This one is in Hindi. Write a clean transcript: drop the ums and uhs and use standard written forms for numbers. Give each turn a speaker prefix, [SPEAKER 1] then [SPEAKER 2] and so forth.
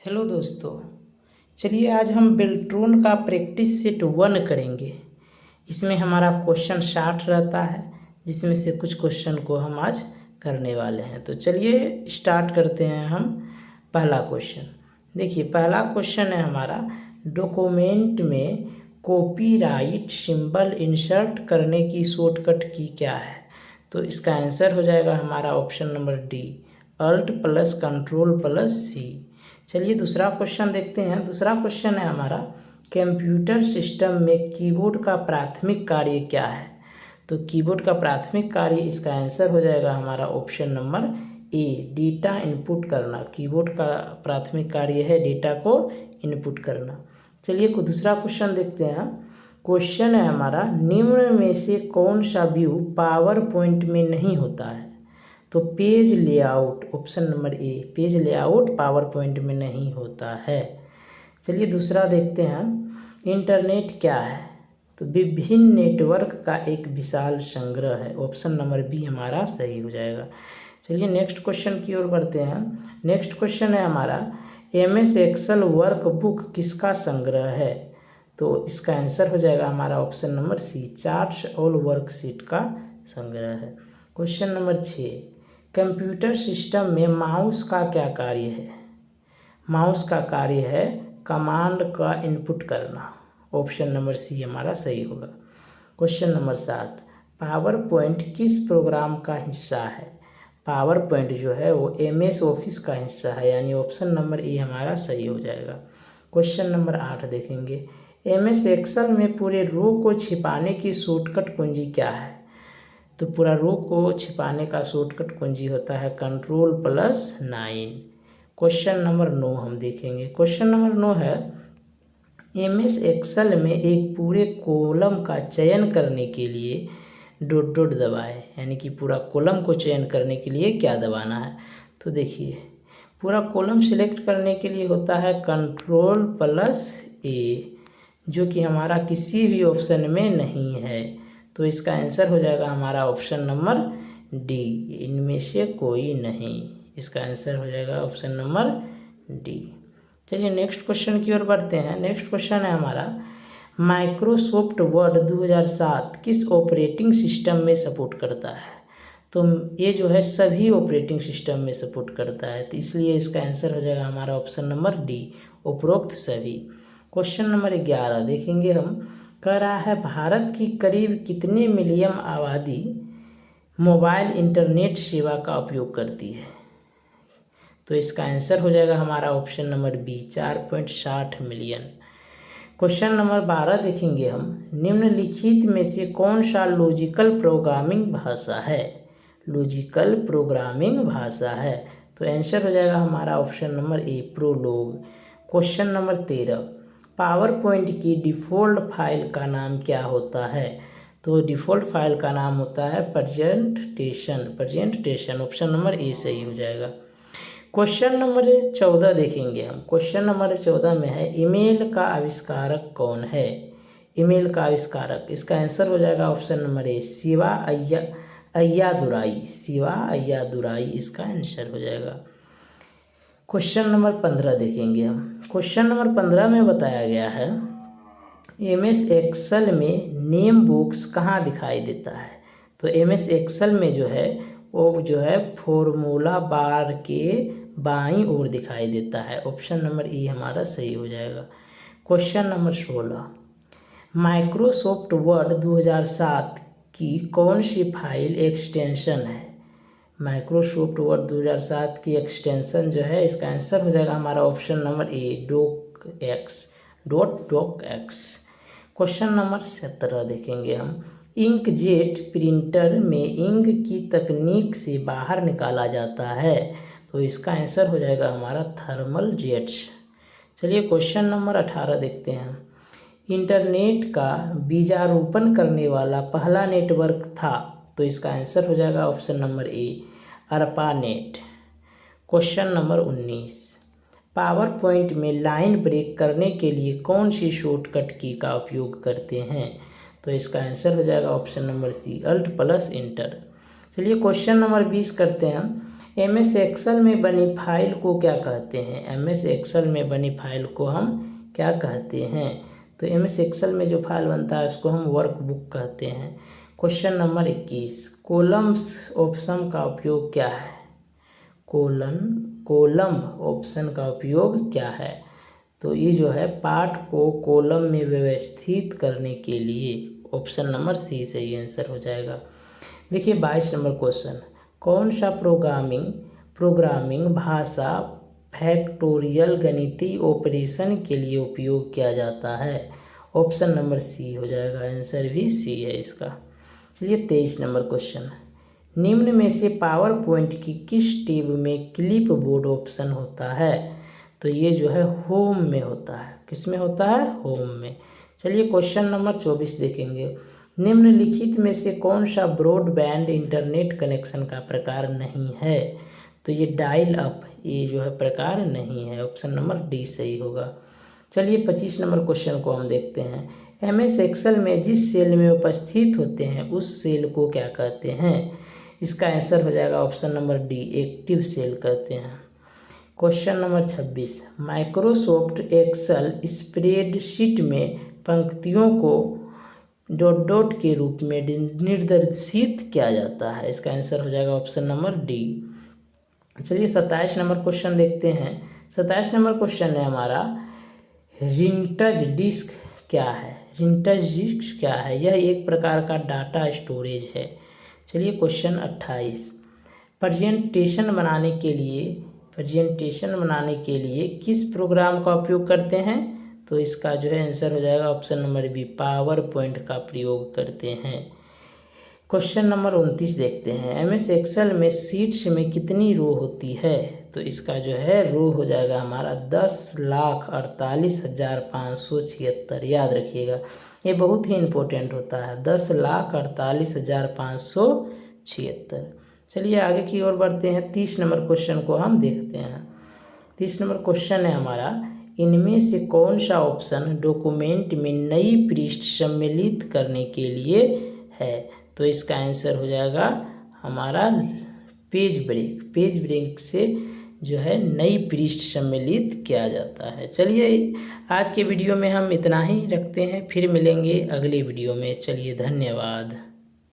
[SPEAKER 1] हेलो दोस्तों, चलिए आज हम बेल्ट्रॉन का प्रैक्टिस सेट 1 करेंगे। इसमें हमारा क्वेश्चन 60 रहता है, जिसमें से कुछ क्वेश्चन को हम आज करने वाले हैं। तो चलिए स्टार्ट करते हैं हम। पहला क्वेश्चन देखिए, पहला क्वेश्चन है हमारा, डॉक्यूमेंट में कॉपीराइट सिंबल इंसर्ट करने की शॉर्टकट की क्या है? तो इसका आंसर हो जाएगा हमारा option number D, alt plus control plus C. चलिए दूसरा क्वेश्चन देखते हैं। दूसरा क्वेश्चन है हमारा, कंप्यूटर सिस्टम में कीबोर्ड का प्राथमिक कार्य क्या है? तो कीबोर्ड का प्राथमिक कार्य, इसका आंसर हो जाएगा हमारा ऑप्शन नंबर ए, डेटा इनपुट करना। कीबोर्ड का प्राथमिक कार्य है डेटा को इनपुट करना। चलिए दूसरा क्वेश्चन देखते हैं। क्वेश्चन है हमारा, निम्न में से कौन सा व्यू पावर पॉइंट में नहीं होता है? तो पेज लेआउट, ऑप्शन नंबर ए, पेज लेआउट पावर पॉइंट में नहीं होता है। चलिए दूसरा देखते हैं, इंटरनेट क्या है? तो विभिन्न नेटवर्क का एक विशाल संग्रह है। ऑप्शन नंबर बी हमारा सही हो जाएगा। चलिए नेक्स्ट क्वेश्चन की ओर बढ़ते हैं। नेक्स्ट क्वेश्चन है हमारा, MS एक्सेल वर्कबुक किसका संग्रह है? तो इसका आंसर हो जाएगा हमारा ऑप्शन नंबर सी, चार्ट्स और वर्कशीट का संग्रह है। क्वेश्चन नंबर 6, कंप्यूटर सिस्टम में माउस का क्या कार्य है? माउस का कार्य है कमांड का इनपुट करना। ऑप्शन नंबर सी हमारा सही होगा। क्वेश्चन नंबर 7, पावर पॉइंट किस प्रोग्राम का हिस्सा है? पावर पॉइंट जो है वो MS ऑफिस का हिस्सा है, यानी ऑप्शन नंबर ए हमारा सही हो जाएगा। क्वेश्चन नंबर 8 देखेंगे, MS एक्सेल में पूरे रो को छिपाने की शॉर्टकट कुंजी क्या है? तो पूरा रो को छिपाने का शॉर्टकट कुंजी होता है कंट्रोल प्लस 9। क्वेश्चन नंबर 9 हम देखेंगे। क्वेश्चन नंबर 9 है, MS एक्सेल में एक पूरे कॉलम का चयन करने के लिए डॉट डॉट दबाएं, यानी कि पूरा कॉलम को चयन करने के लिए क्या दबाना है? तो देखिए, पूरा कॉलम सिलेक्ट करने के लिए होता है कंट्रोल प्लस ए, जो कि हमारा किसी भी ऑप्शन में नहीं है। तो इसका आंसर हो जाएगा हमारा ऑप्शन नंबर डी, इनमें से कोई नहीं। इसका आंसर हो जाएगा ऑप्शन नंबर डी। चलिए नेक्स्ट क्वेश्चन की ओर बढ़ते हैं। नेक्स्ट क्वेश्चन है हमारा, माइक्रोसॉफ्ट वर्ड 2007 किस ऑपरेटिंग सिस्टम में सपोर्ट करता है? तो ये जो है सभी ऑपरेटिंग सिस्टम में सपोर्ट करता है, तो इसलिए इसका आंसर हो जाएगा हमारा ऑप्शन नंबर डी, उपरोक्त सभी। क्वेश्चन नंबर 11 देखेंगे हम, कह रहा है भारत की करीब कितने मिलियन आबादी मोबाइल इंटरनेट सेवा का उपयोग करती है? तो इसका आंसर हो जाएगा हमारा option number B, 4.60 million. Question number 12 देखेंगे हम, निम्नलिखित में से कौन सा लॉजिकल प्रोग्रामिंग भाषा है? लॉजिकल प्रोग्रामिंग भाषा है, तो आंसर हो जाएगा हमारा ऑप्शन नंबर ए, prologue. Question number 13, power point की डिफ़ॉल्ट फाइल का नाम क्या होता है? तो डिफ़ॉल्ट फाइल का नाम होता है प्रेजेंटेशन। ऑप्शन नंबर ए सही हो जाएगा। क्वेश्चन नंबर 14 देखेंगे हम। क्वेश्चन नंबर 14 में है, ईमेल का आविष्कारक कौन है? ईमेल का आविष्कारक, इसका आंसर हो जाएगा option number A, Shiva Ayyadurai. Shiva Ayyadurai इसका आंसर हो जाएगा। क्वेश्चन नंबर 15 देखेंगे हम। क्वेश्चन नंबर 15 में बताया गया है, MS एक्सेल में नेम बॉक्स कहाँ दिखाई देता है? तो MS एक्सेल में जो है वो जो है फॉर्मूला बार के बाईं ओर दिखाई देता है। ऑप्शन नंबर ए हमारा सही हो जाएगा। क्वेश्चन नंबर 16, माइक्रोसॉफ्ट वर्ड 2007 की कौन सी फाइल एक्सटेंशन है? माइक्रोसॉफ्ट वर्ड 2007 की एक्सटेंशन जो है, इसका आंसर हो जाएगा हमारा option number A, doc x. Question number 17 देखेंगे हम, इंकजेट प्रिंटर में इंक की तकनीक से बाहर निकाला जाता है, तो इसका आंसर हो जाएगा हमारा थर्मल जेट्स। चलिए क्वेश्चन नंबर 18 देखते हैं, इंटरनेट का बीजारोपण करने वाला पहला नेटवर्क था, तो इसका आंसर हो जाएगा ऑप्शन नंबर ए, ARPANET. Question number 19, power point में लाइन ब्रेक करने के लिए कौन सी शॉर्टकट की का उपयोग करते हैं? तो इसका आंसर हो जाएगा option number C, alt plus enter. चलिए क्वेश्चन नंबर 20 करते हैं हम, MS एक्सेल में बनी फाइल को क्या कहते हैं? MS एक्सेल में बनी फाइल को हम क्या कहते हैं? तो MS एक्सेल में जो फाइल बनता है उसको हम वर्कबुक कहते हैं। क्वेश्चन नंबर 21, कॉलम्स ऑप्शन का उपयोग क्या है? कॉलम ऑप्शन का उपयोग क्या है? तो ये जो है पाठ को कॉलम में व्यवस्थित करने के लिए ऑप्शन नंबर सी सही आंसर हो जाएगा। देखिए 22 नंबर क्वेश्चन, कौन सा प्रोग्रामिंग भाषा फैक्टोरियल गणितीय ऑपरेशन के लिए उपयोग किया जाता है? ऑप्शन नंबर सी हो जाएगा, आंसर भी सी है इसका। चलिए 23 नंबर क्वेश्चन, निम्न में से पावर पॉइंट की किस टैब में क्लिप बोर्ड ऑप्शन होता है? तो ये जो है होम में होता है। किस में होता है? होम में। चलिए क्वेश्चन नंबर 24 देखेंगे, निम्नलिखित में से कौन सा ब्रॉडबैंड इंटरनेट कनेक्शन का प्रकार नहीं है? तो ये डायल अप, ये जो है प्रकार नहीं है, ऑप्शन नंबर डी सही होगा। चलिए 25 नंबर क्वेश्चन को हम देखते हैं, MS एक्सेल में जिस सेल में उपस्थित होते हैं उस सेल को क्या कहते हैं? इसका आंसर हो जाएगा option number D, active cell कहते हैं। Question number 26, Microsoft Excel spreadsheet में पंक्तियों को डॉट डॉट के रूप में निर्देशित किया जाता है? इसका आंसर हो जाएगा ऑप्शन नंबर डी। चलिए 27 नंबर क्वेश्चन देखते हैं। 27 नंबर क्वेश्चन है हमारा, रिंटज डिस्क क्या है? रिंटज डिस्क क्या है? यह एक प्रकार का डाटा स्टोरेज है। चलिए क्वेश्चन 28, प्रेजेंटेशन बनाने के लिए किस प्रोग्राम का उपयोग करते हैं? तो इसका जो है आंसर हो जाएगा option number B, PowerPoint का प्रयोग करते हैं। क्वेश्चन नंबर 29 देखते हैं, MS एक्सेल में सीट्स में कितनी रो होती है? तो इसका जो है रो हो जाएगा हमारा 10,48,576। याद रखिएगा, ये बहुत ही इम्पोर्टेंट होता है, 10,48,576। चलिए आगे की ओर बढ़ते हैं। 30 नंबर क्वेश्चन को हम देखते हैं। 30 नंबर क्वेश्चन है हमारा, इनमें से कौन सा ऑप्शन डॉक्यूमेंट में नई पृष्ठ सम्मिलित करने के लिए है? तो इसका आंसर हो जाएगा हमारा पेज ब्रेक से जो है नई पृष्ठ सम्मिलित किया जाता है। चलिए आज के वीडियो में हम इतना ही रखते हैं, फिर मिलेंगे अगले वीडियो में। चलिए धन्यवाद।